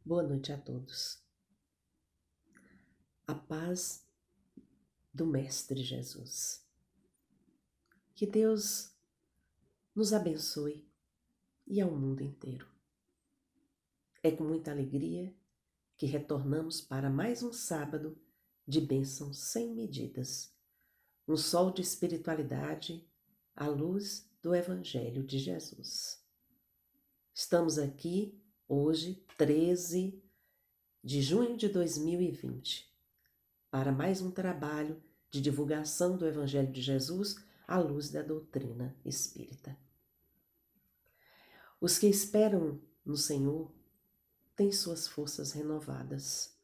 Boa noite a todos. A paz do Mestre Jesus. Que Deus nos abençoe e ao mundo inteiro. É com muita alegria que retornamos para mais um sábado de bênçãos sem medidas. Um sol de espiritualidade à luz do Evangelho de Jesus. Estamos aqui hoje, 13 de junho de 2020, para mais um trabalho de divulgação do Evangelho de Jesus à luz da doutrina espírita. Os que esperam no Senhor têm suas forças renovadas.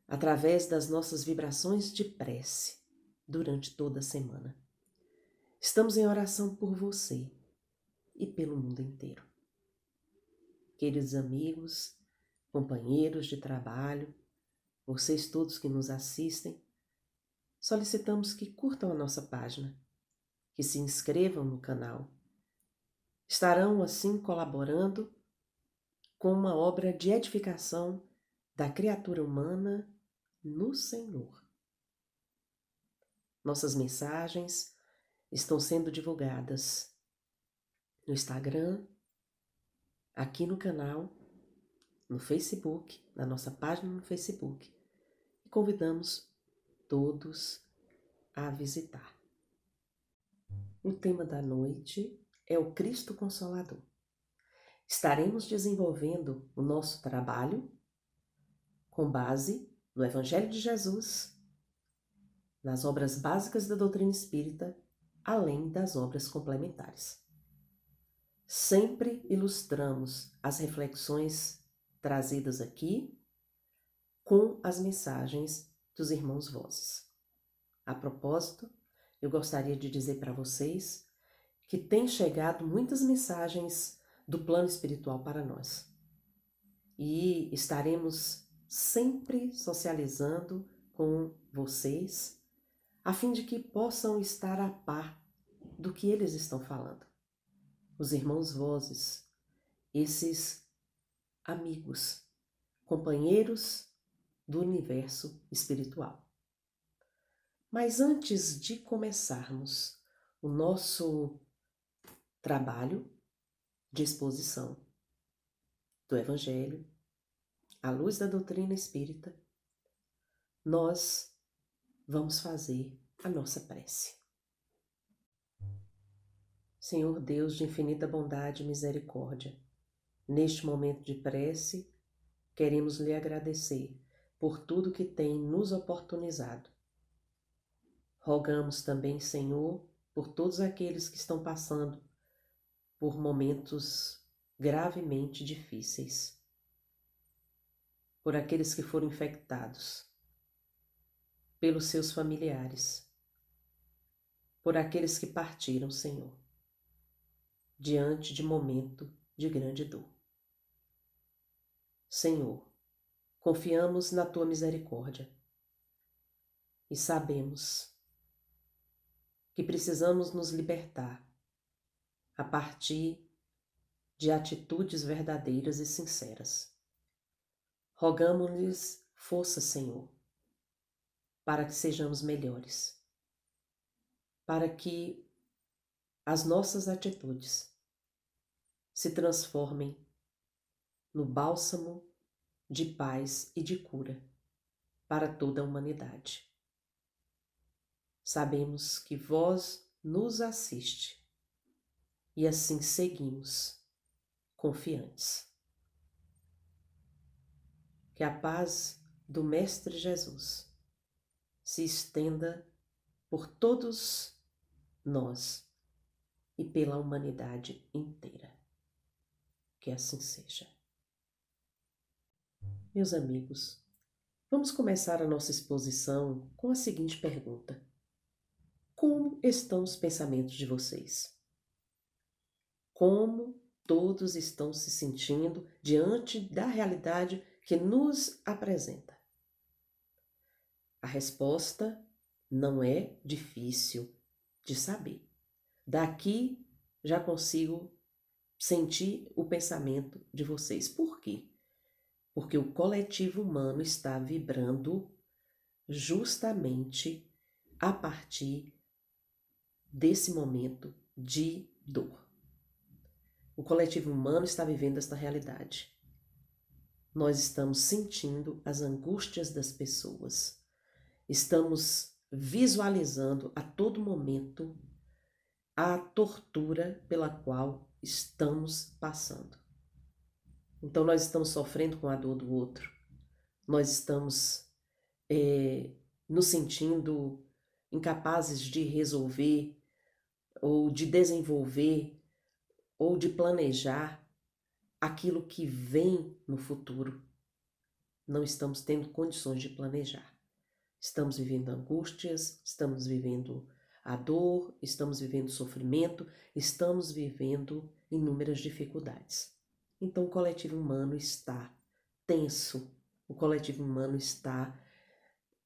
Através das nossas vibrações de prece durante toda a semana. Estamos em oração por você e pelo mundo inteiro. Queridos amigos, companheiros de trabalho, vocês todos que nos assistem, solicitamos que curtam a nossa página, que se inscrevam no canal. Estarão assim colaborando com uma obra de edificação da criatura humana no Senhor. Nossas mensagens estão sendo divulgadas no Instagram, aqui no canal, no Facebook, na nossa página no Facebook. E convidamos todos a visitar. O tema da noite é o Cristo Consolador. Estaremos desenvolvendo o nosso trabalho com base no Evangelho de Jesus, nas obras básicas da doutrina espírita, além das obras complementares. Sempre ilustramos as reflexões trazidas aqui com as mensagens dos irmãos Vozes. A propósito, eu gostaria de dizer para vocês que têm chegado muitas mensagens do plano espiritual para nós. E estaremos sempre socializando com vocês, a fim de que possam estar a par do que eles estão falando. Os irmãos Vozes, esses amigos, companheiros do universo espiritual. Mas antes de começarmos o nosso trabalho de exposição do Evangelho, à luz da doutrina espírita, nós vamos fazer a nossa prece. Senhor Deus de infinita bondade e misericórdia, neste momento de prece, queremos lhe agradecer por tudo que tem nos oportunizado. Rogamos também, Senhor, por todos aqueles que estão passando por momentos gravemente difíceis, por aqueles que foram infectados, pelos seus familiares, por aqueles que partiram, Senhor, diante de momento de grande dor. Senhor, confiamos na Tua misericórdia e sabemos que precisamos nos libertar a partir de atitudes verdadeiras e sinceras. Rogamos-lhes força, Senhor, para que sejamos melhores, para que as nossas atitudes se transformem no bálsamo de paz e de cura para toda a humanidade. Sabemos que vós nos assiste e assim seguimos confiantes. Que a paz do Mestre Jesus se estenda por todos nós e pela humanidade inteira. Que assim seja. Meus amigos, vamos começar a nossa exposição com a seguinte pergunta: como estão os pensamentos de vocês? Como todos estão se sentindo diante da realidade que nos apresenta? A resposta não é difícil de saber. Daqui já consigo sentir o pensamento de vocês. Por quê? porque o coletivo humano está vibrando justamente a partir desse momento de dor. O coletivo humano está vivendo esta realidade. Nós estamos sentindo as angústias das pessoas. Estamos visualizando a todo momento a tortura pela qual estamos passando. Então nós estamos sofrendo com a dor do outro. Nós estamos nos sentindo incapazes de resolver ou de desenvolver ou de planejar aquilo que vem no futuro. Não estamos tendo condições de planejar. Estamos vivendo angústias, estamos vivendo a dor, estamos vivendo sofrimento, estamos vivendo inúmeras dificuldades. Então o coletivo humano está tenso, o coletivo humano está,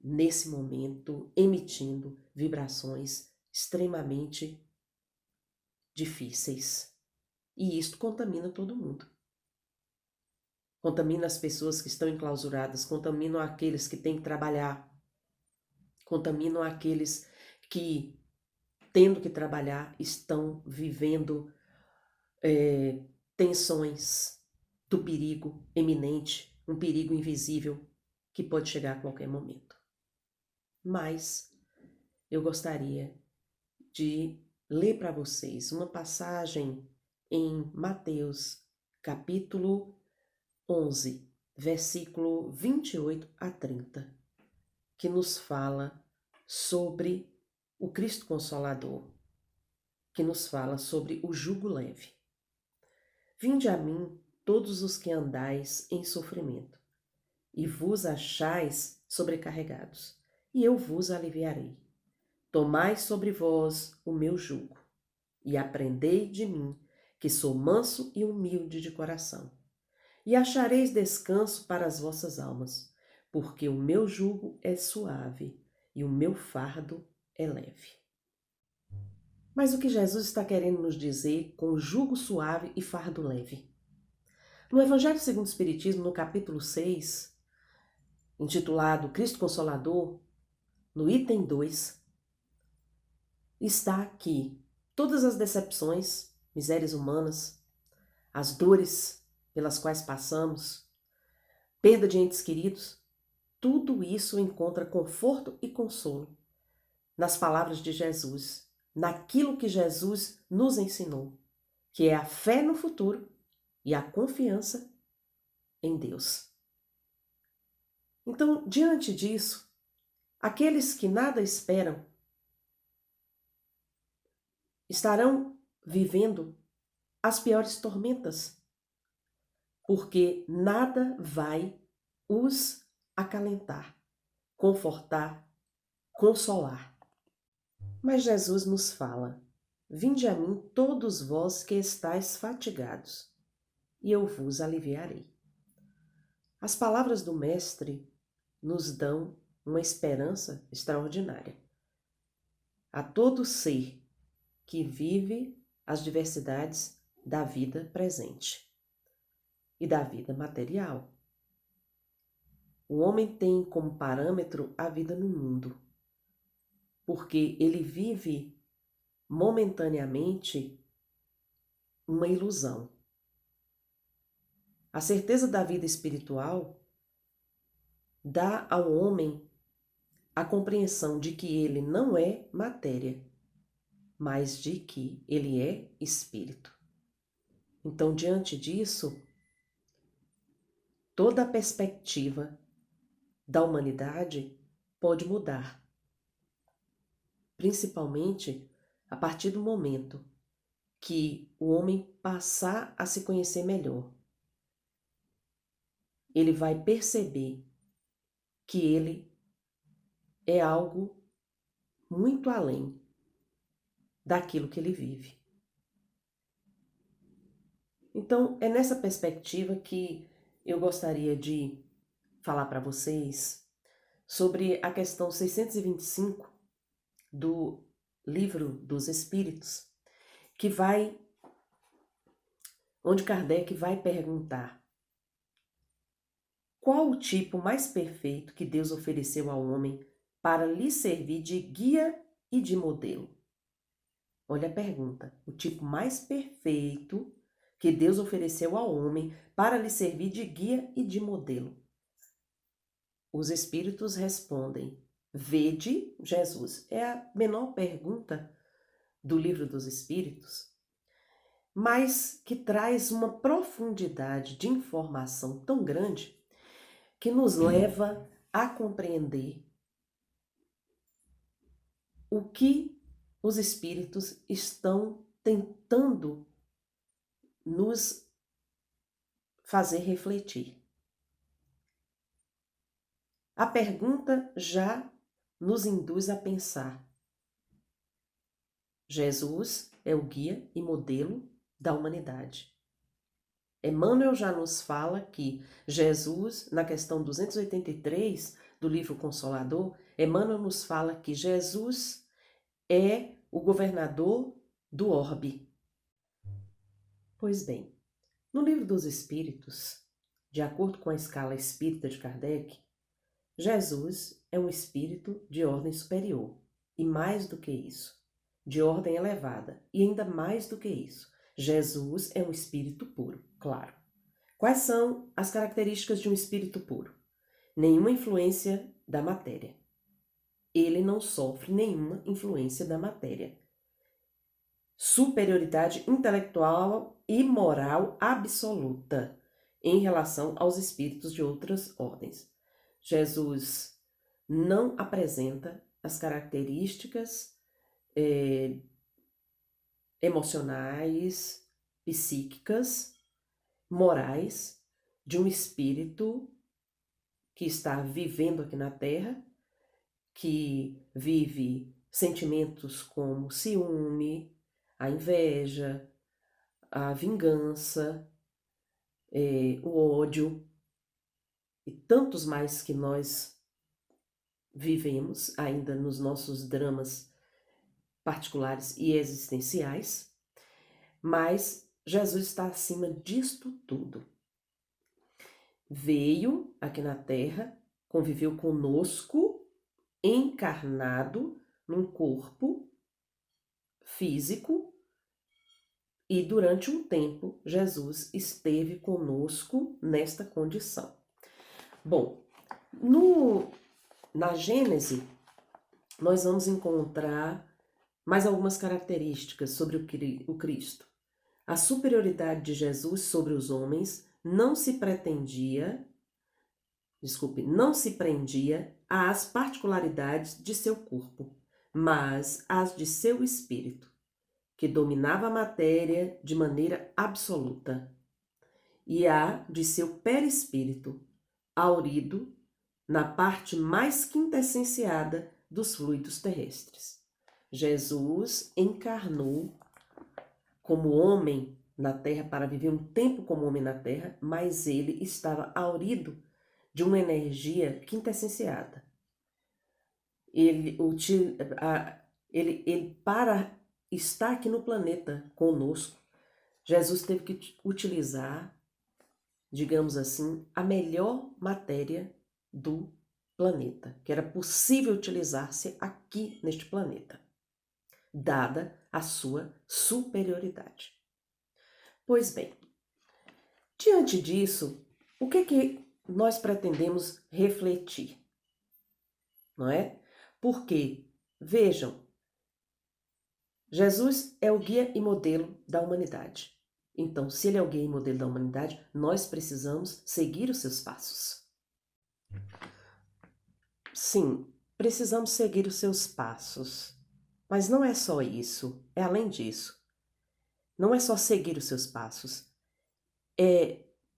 nesse momento, emitindo vibrações extremamente difíceis. E isto contamina todo mundo. Contamina as pessoas que estão enclausuradas, contamina aqueles que têm que trabalhar, contaminam aqueles que, tendo que trabalhar, estão vivendo tensões do perigo eminente, um perigo invisível que pode chegar a qualquer momento. Mas eu gostaria de ler para vocês uma passagem em Mateus, capítulo 11, versículo 28 a 30, que nos fala sobre o Cristo Consolador, que nos fala sobre o jugo leve. Vinde a mim todos os que andais em sofrimento, e vos achais sobrecarregados, e eu vos aliviarei. Tomai sobre vós o meu jugo, e aprendei de mim, que sou manso e humilde de coração, e achareis descanso para as vossas almas, porque o meu jugo é suave e o meu fardo é leve. Mas o que Jesus está querendo nos dizer com jugo suave e fardo leve? No Evangelho segundo o Espiritismo, no capítulo 6, intitulado Cristo Consolador, no item 2, está que todas as decepções, misérias humanas, as dores pelas quais passamos, perda de entes queridos, tudo isso encontra conforto e consolo nas palavras de Jesus, naquilo que Jesus nos ensinou, que é a fé no futuro e a confiança em Deus. Então, diante disso, aqueles que nada esperam estarão vivendo as piores tormentas, porque nada vai os acalentar, confortar, consolar. Mas Jesus nos fala: vinde a mim todos vós que estáis fatigados, e eu vos aliviarei. As palavras do Mestre nos dão uma esperança extraordinária. A todo ser que vive as diversidades da vida presente e da vida material. O homem tem como parâmetro a vida no mundo, porque ele vive momentaneamente uma ilusão. A certeza da vida espiritual dá ao homem a compreensão de que ele não é matéria, mas de que ele é espírito. Então, diante disso, toda a perspectiva da humanidade pode mudar, principalmente a partir do momento que o homem passar a se conhecer melhor. Ele vai perceber que ele é algo muito além daquilo que ele vive. Então, é nessa perspectiva que eu gostaria de falar para vocês sobre a questão 625 do Livro dos Espíritos, onde Kardec vai perguntar: qual o tipo mais perfeito que Deus ofereceu ao homem para lhe servir de guia e de modelo? Olha a pergunta. O tipo mais perfeito que Deus ofereceu ao homem para lhe servir de guia e de modelo. Os espíritos respondem: Vede Jesus. É a menor pergunta do Livro dos Espíritos, mas que traz uma profundidade de informação tão grande que nos leva a compreender o que os espíritos estão tentando nos fazer refletir. A pergunta já nos induz a pensar. Jesus é o guia e modelo da humanidade. Emmanuel já nos fala que Jesus, na questão 283 do livro Consolador, Emmanuel nos fala que Jesus é o governador do orbe. Pois bem, no Livro dos Espíritos, de acordo com a escala espírita de Kardec, Jesus é um espírito de ordem superior, e mais do que isso, de ordem elevada, e ainda mais do que isso, Jesus é um espírito puro, claro. Quais são as características de um espírito puro? Nenhuma influência da matéria. Ele não sofre nenhuma influência da matéria. Superioridade intelectual e moral absoluta em relação aos espíritos de outras ordens. Jesus não apresenta as características emocionais, psíquicas, morais de um espírito que está vivendo aqui na Terra, que vive sentimentos como ciúme, a inveja, a vingança, o ódio e tantos mais que nós vivemos ainda nos nossos dramas particulares e existenciais, mas Jesus está acima disto tudo. Veio aqui na Terra, conviveu conosco, encarnado num corpo físico, e durante um tempo Jesus esteve conosco nesta condição. Bom, na Gênese, nós vamos encontrar mais algumas características sobre o Cristo. A superioridade de Jesus sobre os homens não se prendia às particularidades de seu corpo, mas às de seu espírito, que dominava a matéria de maneira absoluta, e a de seu perispírito, aurido na parte mais quintessenciada dos fluidos terrestres. Jesus encarnou como homem na Terra para viver um tempo como homem na Terra, mas ele estava aurido de uma energia quintessenciada. Para estar aqui no planeta conosco, Jesus teve que utilizar, digamos assim, a melhor matéria do planeta, que era possível utilizar-se aqui neste planeta, dada a sua superioridade. Pois bem, diante disso, o que nós pretendemos refletir? Não é? Porque, vejam, Jesus é o guia e modelo da humanidade. Então, se ele é o guia e modelo da humanidade, nós precisamos seguir os seus passos. Sim, precisamos seguir os seus passos. Mas não é só isso, é além disso. Não é só seguir os seus passos.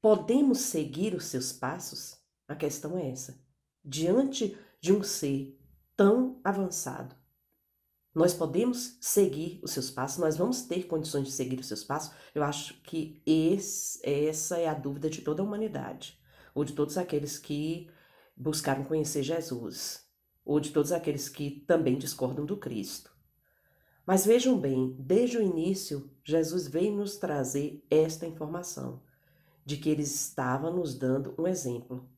Podemos seguir os seus passos? A questão é essa. Diante de um ser tão avançado, nós podemos seguir os seus passos? Nós vamos ter condições de seguir os seus passos? Eu acho que essa é a dúvida de toda a humanidade, ou de todos aqueles que buscaram conhecer Jesus, ou de todos aqueles que também discordam do Cristo. Mas vejam bem, desde o início, Jesus veio nos trazer esta informação, de que ele estava nos dando um exemplo.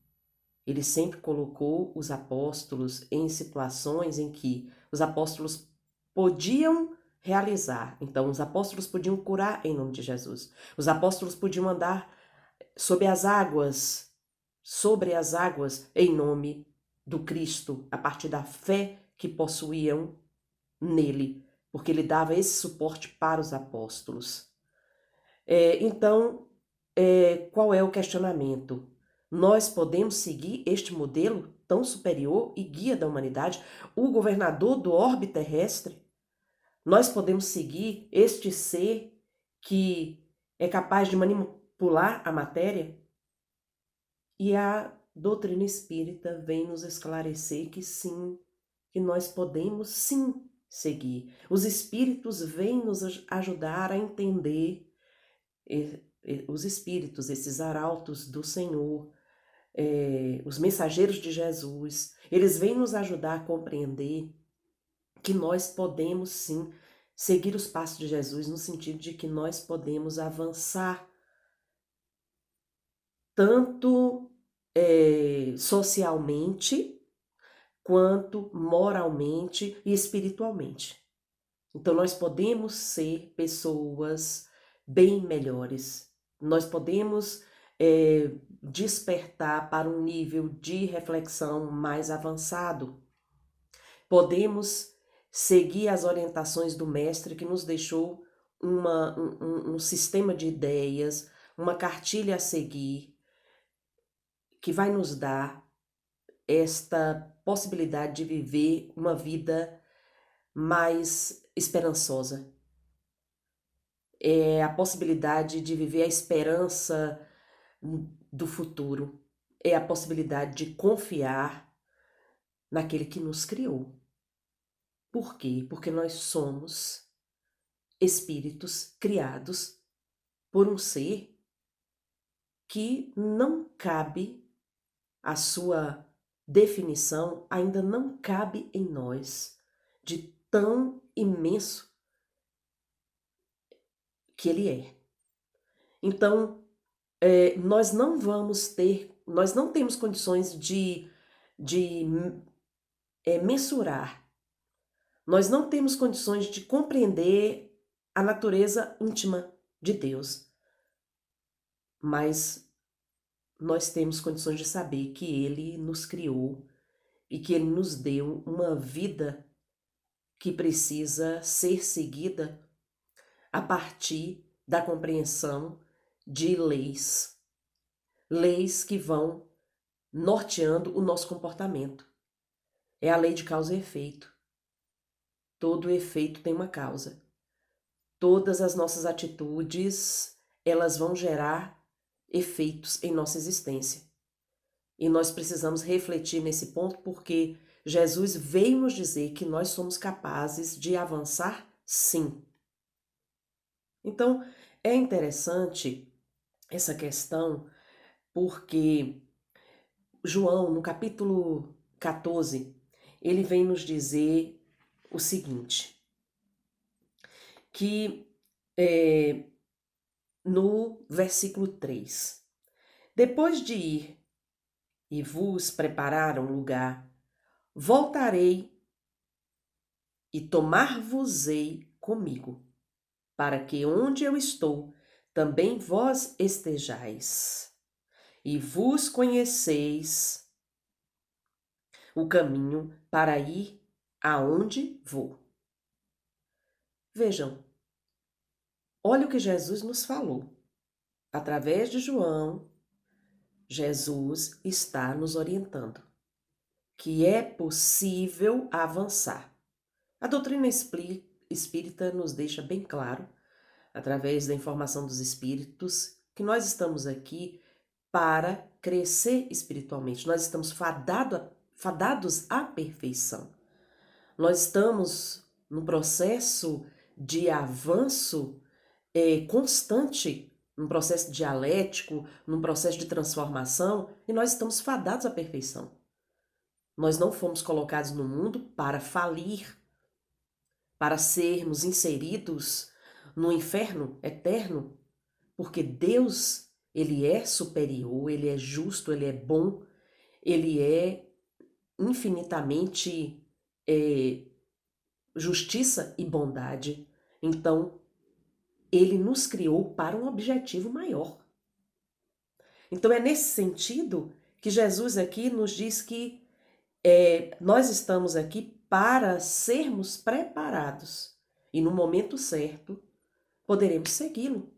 Ele sempre colocou os apóstolos em situações em que os apóstolos podiam realizar. Então, os apóstolos podiam curar em nome de Jesus. Os apóstolos podiam andar sobre as águas em nome do Cristo, a partir da fé que possuíam nele, porque ele dava esse suporte para os apóstolos. Então, qual é o questionamento? Nós podemos seguir este modelo tão superior e guia da humanidade, o governador do orbe terrestre? Nós podemos seguir este ser que é capaz de manipular a matéria? E a doutrina espírita vem nos esclarecer que sim, que nós podemos sim seguir. Os espíritos vêm nos ajudar a entender, os espíritos, esses arautos do Senhor, os mensageiros de Jesus, eles vêm nos ajudar a compreender que nós podemos sim seguir os passos de Jesus, no sentido de que nós podemos avançar tanto socialmente, quanto moralmente e espiritualmente. Então, nós podemos ser pessoas bem melhores. Nós podemos despertar para um nível de reflexão mais avançado. Podemos seguir as orientações do Mestre, que nos deixou um sistema de ideias, uma cartilha a seguir, que vai nos dar esta possibilidade de viver uma vida mais esperançosa. É a possibilidade de viver a esperança do futuro. É a possibilidade de confiar naquele que nos criou. Por quê? Porque nós somos espíritos criados por um ser que não cabe, a sua definição ainda não cabe em nós, de tão imenso que ele é. Então, nós não temos condições de mensurar, nós não temos condições de compreender a natureza íntima de Deus, mas nós temos condições de saber que Ele nos criou e que Ele nos deu uma vida que precisa ser seguida a partir da compreensão de leis que vão norteando o nosso comportamento. É a lei de causa e efeito. Todo efeito tem uma causa. Todas as nossas atitudes, elas vão gerar efeitos em nossa existência. E nós precisamos refletir nesse ponto, porque Jesus veio nos dizer que nós somos capazes de avançar, sim. Então, é interessante essa questão, porque João, no capítulo 14, ele vem nos dizer o seguinte, que no versículo 3, depois de ir e vos preparar um lugar, voltarei e tomar-vos-ei comigo, para que onde eu estou, também vós estejais, e vos conheceis o caminho para ir aonde vou. Vejam, olha o que Jesus nos falou. Através de João, Jesus está nos orientando que é possível avançar. A doutrina espírita nos deixa bem claro, através da informação dos espíritos, que nós estamos aqui para crescer espiritualmente. Nós estamos fadados à perfeição. Nós estamos num processo de avanço constante, num processo dialético, num processo de transformação, e nós estamos fadados à perfeição. Nós não fomos colocados no mundo para falir, para sermos inseridos no inferno eterno, porque Deus, Ele é superior, Ele é justo, Ele é bom, ele é infinitamente é, justiça e bondade. Então, ele nos criou para um objetivo maior. Então, é nesse sentido que Jesus aqui nos diz que nós estamos aqui para sermos preparados e no momento certo poderemos segui-lo.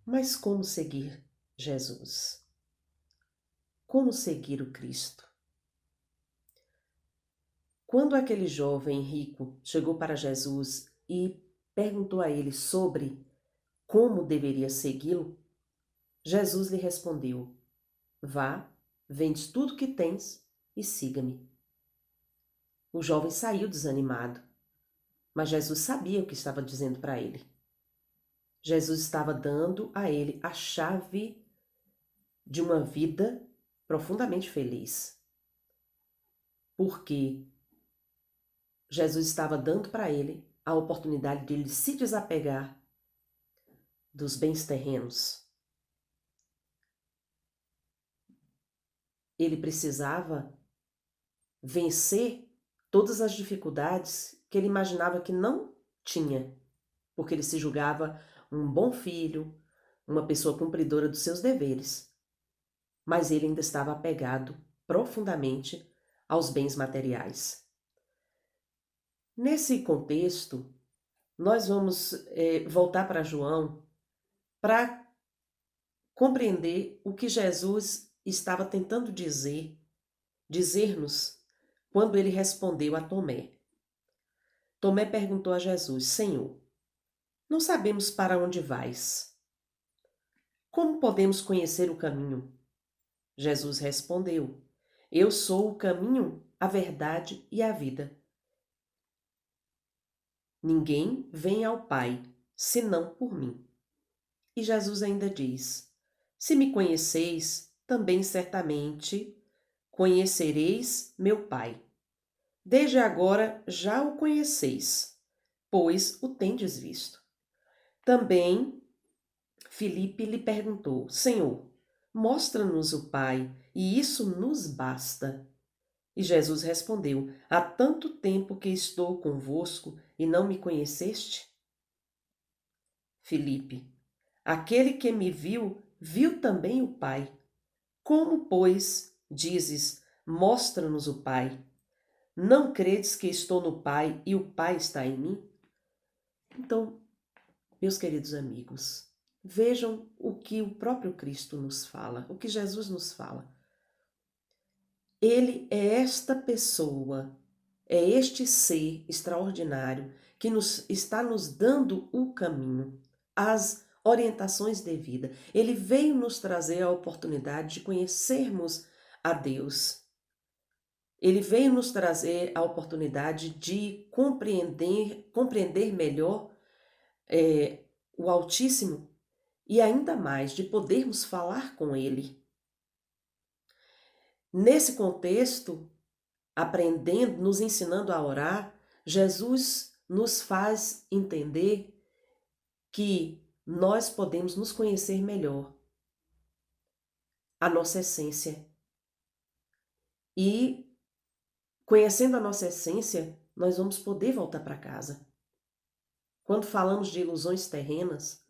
Mas como seguir Jesus? Como seguir o Cristo? Quando aquele jovem rico chegou para Jesus e perguntou a ele sobre como deveria segui-lo, Jesus lhe respondeu: Vá, vende tudo que tens e siga-me. O jovem saiu desanimado, mas Jesus sabia o que estava dizendo para ele. Jesus estava dando a ele a chave de uma vida profundamente feliz. Porque Jesus estava dando para ele a oportunidade de ele se desapegar dos bens terrenos. Ele precisava vencer todas as dificuldades que ele imaginava que não tinha, porque ele se julgava um bom filho, uma pessoa cumpridora dos seus deveres. Mas ele ainda estava apegado profundamente aos bens materiais. Nesse contexto, nós vamos voltar para João para compreender o que Jesus estava tentando dizer-nos, quando ele respondeu a Tomé. Tomé perguntou a Jesus: Senhor, não sabemos para onde vais. Como podemos conhecer o caminho? Jesus respondeu: Eu sou o caminho, a verdade e a vida. Ninguém vem ao Pai, senão por mim. E Jesus ainda diz: Se me conheceis, também certamente conhecereis meu Pai. Desde agora já o conheceis, pois o tendes visto. Também Filipe lhe perguntou: Senhor, mostra-nos o Pai, e isso nos basta. E Jesus respondeu: Há tanto tempo que estou convosco e não me conheceste? Filipe: Aquele que me viu, viu também o Pai. Como, pois, dizes: Mostra-nos o Pai? Não credes que estou no Pai e o Pai está em mim? Então, meus queridos amigos, vejam o que o próprio Cristo nos fala, o que Jesus nos fala. Ele é esta pessoa, é este ser extraordinário que está nos dando o caminho, as orientações de vida. Ele veio nos trazer a oportunidade de conhecermos a Deus. Ele veio nos trazer a oportunidade de compreender melhor o Altíssimo e ainda mais de podermos falar com Ele. Nesse contexto, aprendendo, nos ensinando a orar, Jesus nos faz entender que nós podemos nos conhecer melhor, a nossa essência. E conhecendo a nossa essência, nós vamos poder voltar para casa. Quando falamos de ilusões terrenas,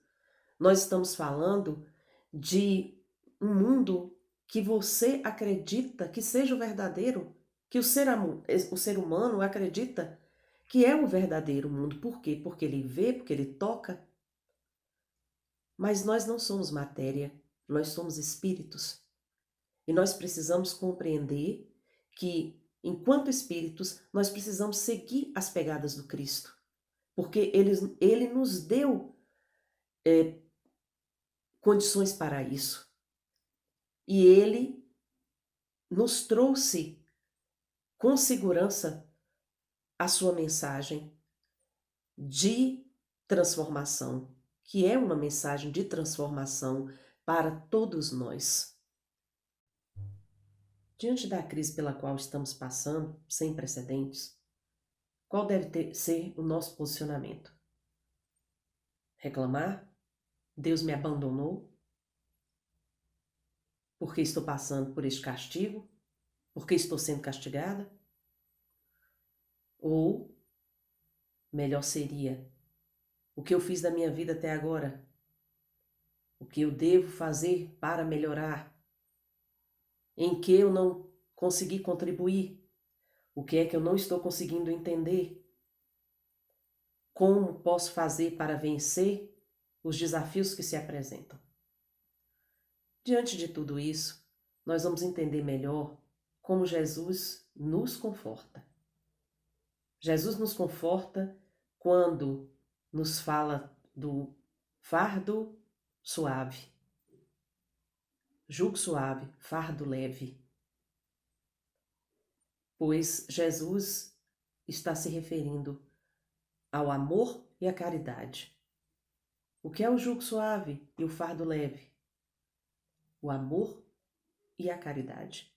nós estamos falando de um mundo que você acredita que seja o verdadeiro, que o ser humano acredita que é o verdadeiro mundo. Por quê? Porque ele vê, porque ele toca. Mas nós não somos matéria, nós somos espíritos. E nós precisamos compreender que, enquanto espíritos, nós precisamos seguir as pegadas do Cristo. Porque ele nos deu condições para isso. E ele nos trouxe com segurança a sua mensagem de transformação, que é uma mensagem de transformação para todos nós. Diante da crise pela qual estamos passando, sem precedentes, qual deve ser o nosso posicionamento? Reclamar? Deus me abandonou? porque estou passando por este castigo, porque estou sendo castigada? Ou, melhor seria, o que eu fiz da minha vida até agora? O que eu devo fazer para melhorar? Em que eu não consegui contribuir? O que é que eu não estou conseguindo entender? Como posso fazer para vencer os desafios que se apresentam? Diante de tudo isso, nós vamos entender melhor como Jesus nos conforta. Jesus nos conforta quando nos fala do fardo suave, jugo suave, fardo leve, pois Jesus está se referindo ao amor e à caridade. O que é o jugo suave e o fardo leve? O amor e a caridade.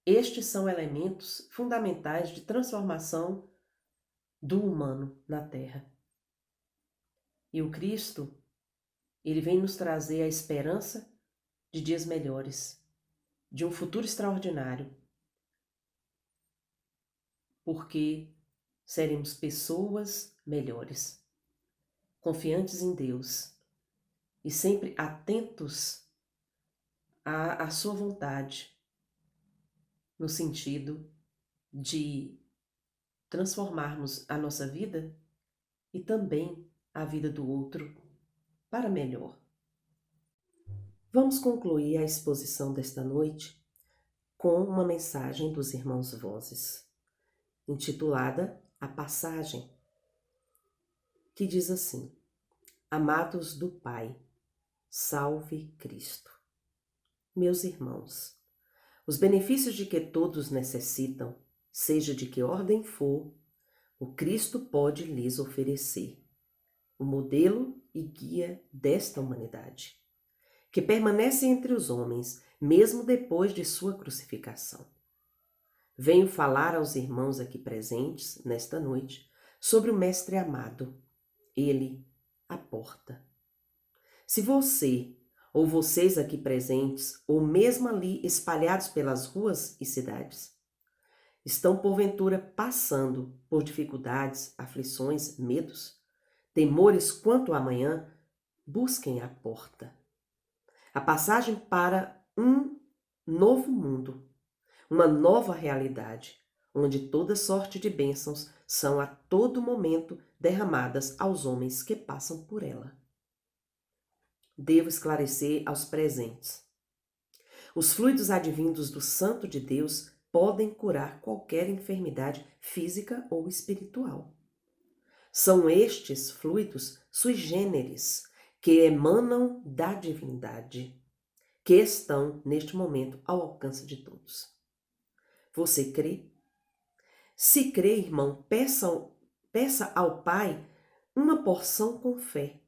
Estes são elementos fundamentais de transformação do humano na Terra. E o Cristo, ele vem nos trazer a esperança de dias melhores, de um futuro extraordinário, porque seremos pessoas melhores, confiantes em Deus e sempre atentos à sua vontade, no sentido de transformarmos a nossa vida e também a vida do outro para melhor. Vamos concluir a exposição desta noite com uma mensagem dos irmãos Vozes, intitulada A Passagem, que diz assim: Amados do Pai, salve Cristo. Meus irmãos, os benefícios de que todos necessitam, seja de que ordem for, o Cristo pode lhes oferecer, o modelo e guia desta humanidade, que permanece entre os homens, mesmo depois de sua crucificação. Venho falar aos irmãos aqui presentes, nesta noite, sobre o Mestre amado, ele, a porta. Se você, ou vocês aqui presentes, ou mesmo ali espalhados pelas ruas e cidades, estão porventura passando por dificuldades, aflições, medos, temores quanto ao amanhã, busquem a porta. A passagem para um novo mundo, uma nova realidade, onde toda sorte de bênçãos são a todo momento derramadas aos homens que passam por ela. Devo esclarecer aos presentes. Os fluidos advindos do Santo de Deus podem curar qualquer enfermidade física ou espiritual. São estes fluidos sui generis, que emanam da divindade, que estão neste momento ao alcance de todos. Você crê? Se crê, irmão, peça ao Pai uma porção com fé.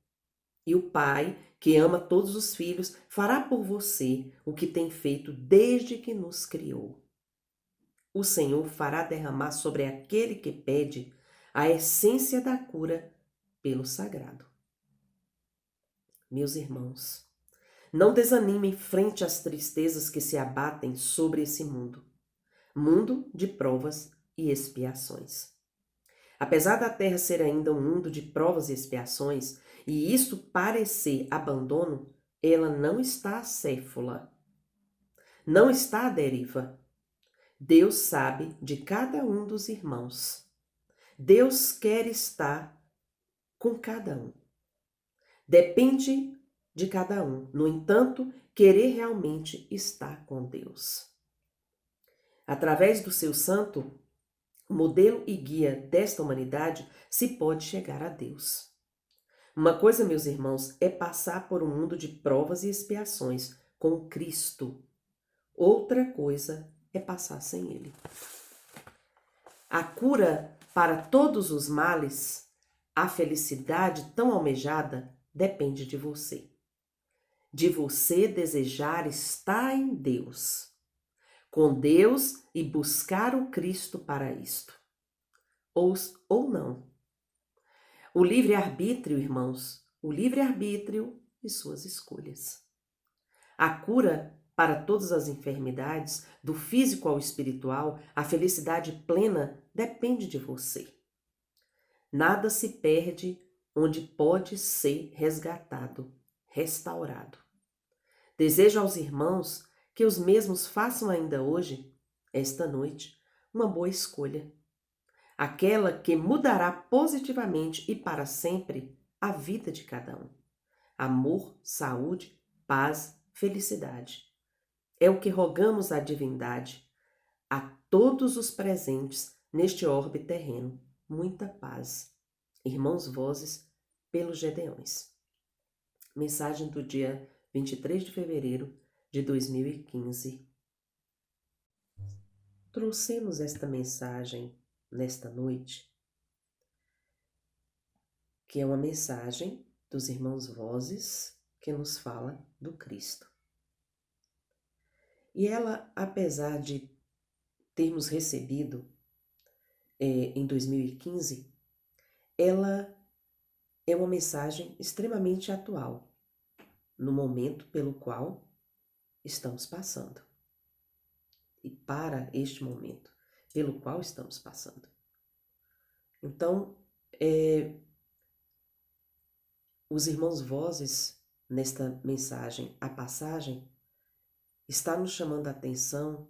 E o Pai, que ama todos os filhos, fará por você o que tem feito desde que nos criou. O Senhor fará derramar sobre aquele que pede a essência da cura pelo sagrado. Meus irmãos, não desanimem frente às tristezas que se abatem sobre esse mundo, mundo de provas e expiações. Apesar da Terra ser ainda um mundo de provas e expiações, e isto parecer abandono, ela não está acéfala, não está à deriva. Deus sabe de cada um dos irmãos. Deus quer estar com cada um. Depende de cada um, no entanto, querer realmente estar com Deus. Através do seu santo, modelo e guia desta humanidade, se pode chegar a Deus. Uma coisa, meus irmãos, é passar por um mundo de provas e expiações com Cristo. Outra coisa é passar sem Ele. A cura para todos os males, a felicidade tão almejada, depende de você. De você desejar estar em Deus, com Deus e buscar o Cristo para isto. Ou não. O livre-arbítrio, irmãos, o livre-arbítrio e suas escolhas. A cura para todas as enfermidades, do físico ao espiritual, a felicidade plena depende de você. Nada se perde onde pode ser resgatado, restaurado. Desejo aos irmãos que os mesmos façam ainda hoje, esta noite, uma boa escolha. Aquela que mudará positivamente e para sempre a vida de cada um. Amor, saúde, paz, felicidade. É o que rogamos à divindade, a todos os presentes neste orbe terreno. Muita paz. Irmãos Vozes, pelos Gedeões. Mensagem do dia 23 de fevereiro de 2015. Trouxemos esta mensagem nesta noite, que é uma mensagem dos Irmãos Vozes que nos fala do Cristo. E ela, apesar de termos recebido em 2015, ela é uma mensagem extremamente atual, no momento pelo qual estamos passando. E para este momento pelo qual estamos passando. Então, os Irmãos Vozes, nesta mensagem, a passagem, está nos chamando a atenção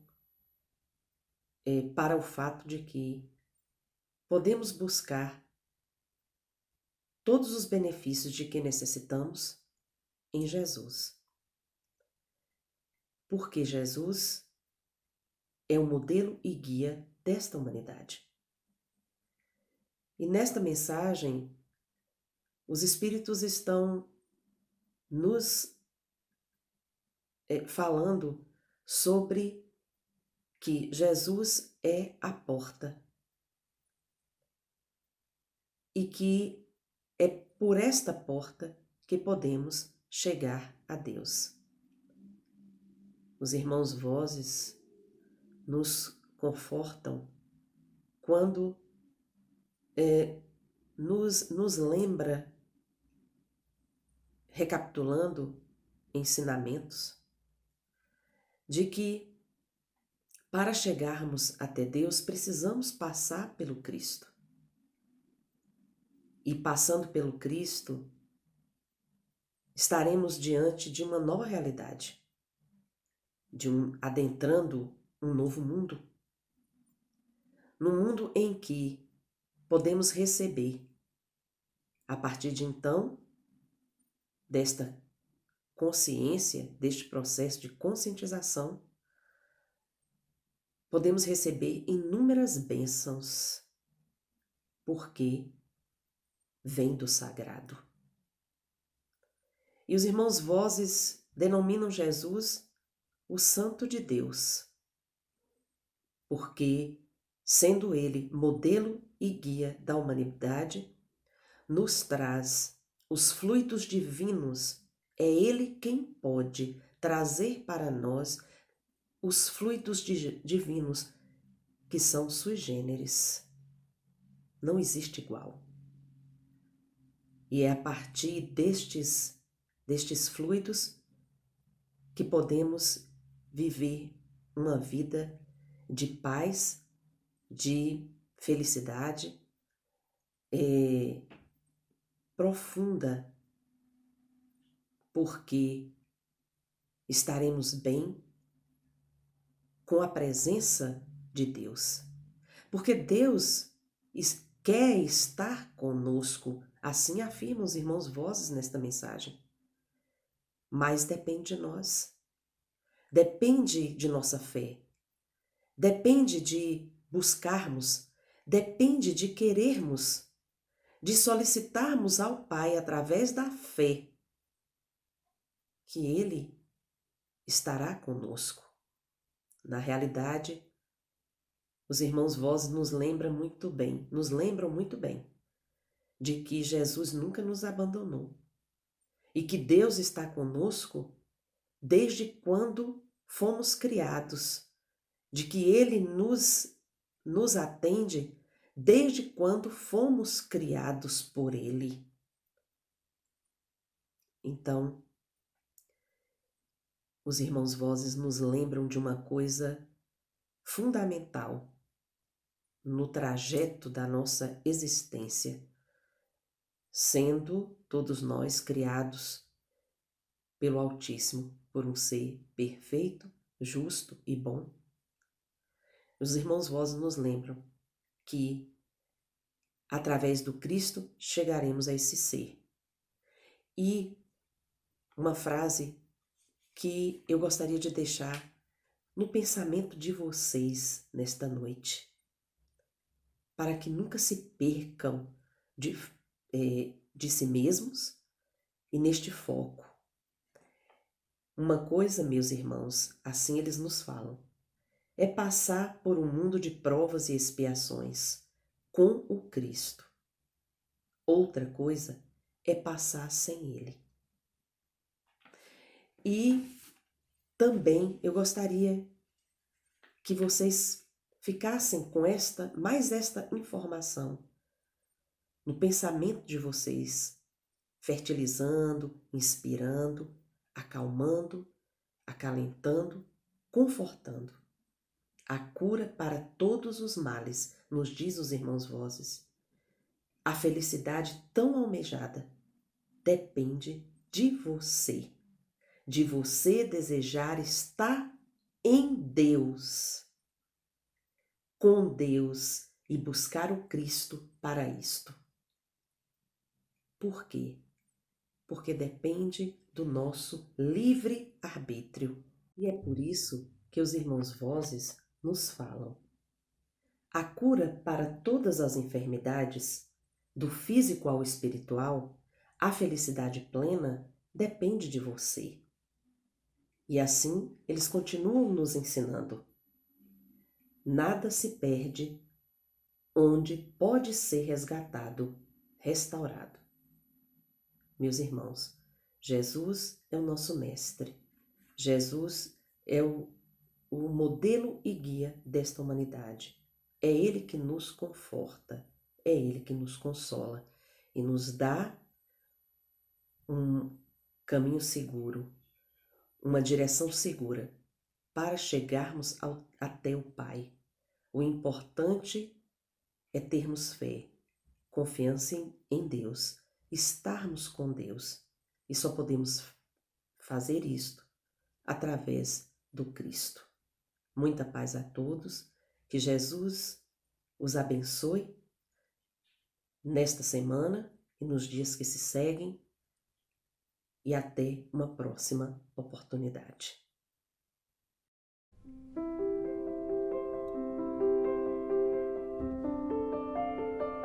para o fato de que podemos buscar todos os benefícios de que necessitamos em Jesus. Porque Jesus é o modelo e guia desta humanidade. E nesta mensagem, os Espíritos estão nos falando sobre que Jesus é a porta e que é por esta porta que podemos chegar a Deus. Os Irmãos Vozes nos confortam quando nos lembra, recapitulando ensinamentos, de que para chegarmos até Deus precisamos passar pelo Cristo. E passando pelo Cristo, estaremos diante de uma nova realidade, adentrando um novo mundo. Num mundo em que podemos receber, a partir de então, desta consciência, deste processo de conscientização, podemos receber inúmeras bênçãos, porque vem do sagrado. E os Irmãos Vozes denominam Jesus o Santo de Deus, porque, sendo ele modelo e guia da humanidade, nos traz os fluidos divinos. É ele quem pode trazer para nós os fluidos divinos que são sui generis. Não existe igual. E é a partir destes fluidos que podemos viver uma vida de paz, de felicidade profunda, porque estaremos bem com a presença de Deus. Porque Deus quer estar conosco, assim afirmam os Irmãos Vozes nesta mensagem. Mas depende de nós. Depende de nossa fé. Depende de buscarmos. Depende de querermos. De solicitarmos ao Pai, através da fé, que Ele estará conosco. Na realidade, os Irmãos Vozes nos lembram muito bem de que Jesus nunca nos abandonou e que Deus está conosco desde quando fomos criados, de que Ele nos atende desde quando fomos criados por Ele. Então, os irmãos Vozes nos lembram de uma coisa fundamental no trajeto da nossa existência, sendo todos nós criados pelo Altíssimo, por um ser perfeito, justo e bom. Os irmãos Vozes nos lembram que, através do Cristo, chegaremos a esse ser. E uma frase que eu gostaria de deixar no pensamento de vocês nesta noite, para que nunca se percam de si mesmos e neste foco. Uma coisa, meus irmãos, assim eles nos falam, é passar por um mundo de provas e expiações com o Cristo. Outra coisa é passar sem Ele. E também eu gostaria que vocês ficassem com mais esta informação no pensamento de vocês, fertilizando, inspirando, acalmando, acalentando, confortando. A cura para todos os males, nos diz os irmãos Vozes. A felicidade tão almejada depende de você desejar estar em Deus, com Deus e buscar o Cristo para isto. Por quê? Porque depende do nosso livre arbítrio. E é por isso que os irmãos Vozes nos falam. A cura para todas as enfermidades, do físico ao espiritual, a felicidade plena depende de você. E assim eles continuam nos ensinando. Nada se perde onde pode ser resgatado, restaurado. Meus irmãos, Jesus é o nosso mestre. Jesus é o modelo e guia desta humanidade. É Ele que nos conforta, é Ele que nos consola e nos dá um caminho seguro, uma direção segura para chegarmos até o Pai. O importante é termos fé, confiança em Deus, estarmos com Deus. E só podemos fazer isto através do Cristo. Muita paz a todos, que Jesus os abençoe nesta semana e nos dias que se seguem, e até uma próxima oportunidade.